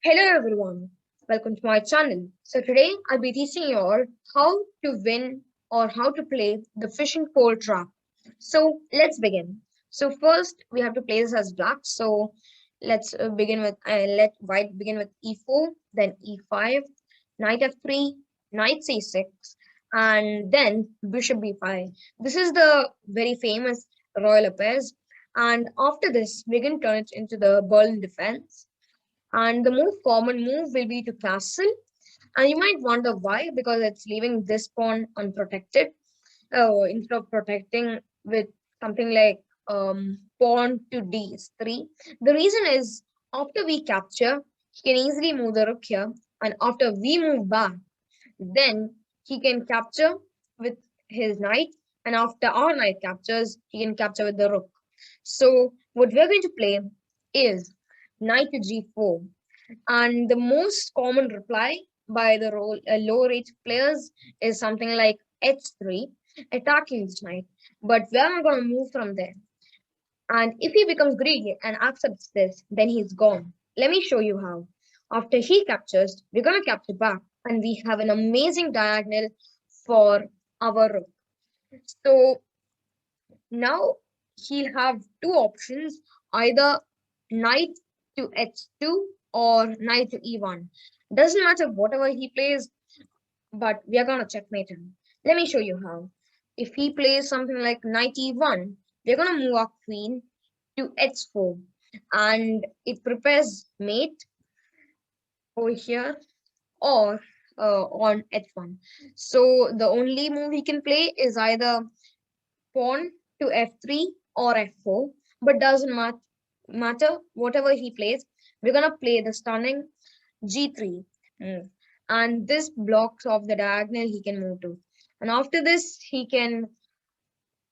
Hello everyone, welcome to my channel. So today I'll be teaching you all how to win or how to play the fishing pole trap. So let's begin. So first we have to play this as black. So let's begin with let white begin with e4, then e5, knight f3, knight c6, and then bishop b5. This is the very famous royal affairs. And after this, we can turn it into the Berlin defense, and the most common move will be to castle. And you might wonder why, because it's leaving this pawn unprotected. Instead of protecting with something like pawn to d3. The reason is after we capture, he can easily move the rook here. And after we move back, then he can capture with his knight. And after our knight captures, he can capture with the rook. So what we're going to play is knight to g4. And the most common reply by the low rate players is something like h3, attacking this knight. But we are not going to move from there. And if he becomes greedy and accepts this, then he's gone. Let me show you how. After he captures, we're going to capture back, and we have an amazing diagonal for our rook. So now he'll have two options, either knight to h2 or knight to e1. Doesn't matter whatever he plays, but we are going to checkmate him. Let me show you how. If he plays something like knight e1, we're going to move our queen to h4, and it prepares mate over here or on h1. So the only move he can play is either pawn to f3 or f4, but doesn't matter whatever he plays. We're gonna play the stunning g3 move, and this blocks off the diagonal he can move to. And after this, he can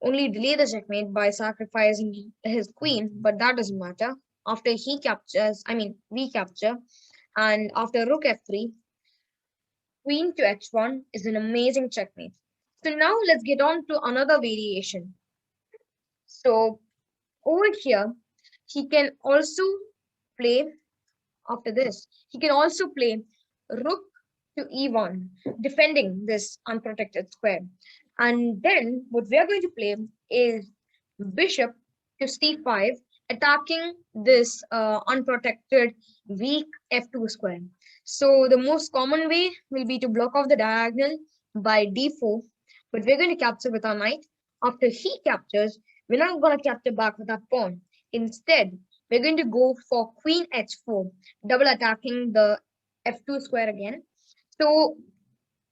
only delay the checkmate by sacrificing his queen, but that doesn't matter. After he captures, I mean, we capture, and after rook f3, queen to h1 is an amazing checkmate. So now let's get on to another variation. So over here, he can also play, after this, he can also play rook to e1, defending this unprotected square. And then what we are going to play is bishop to c5, attacking this unprotected weak f2 square. So the most common way will be to block off the diagonal by d4, but we're going to capture with our knight. After he captures, we're not going to capture back with our pawn. Instead, we're going to go for queen h4, double attacking the f2 square again. So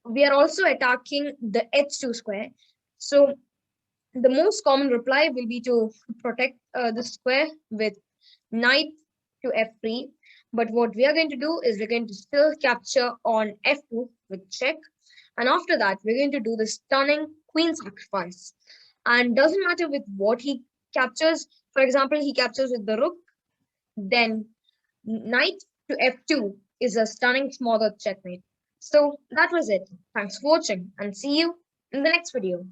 we are also attacking the h2 square. So the most common reply will be to protect the square with knight to f3. But what we are going to do is we're going to still capture on f2 with check. And after that, we're going to do the stunning queen sacrifice. And doesn't matter with what he captures. For example, he captures with the rook, then knight to f2 is a stunning smothered checkmate. So that was it. Thanks for watching and see you in the next video.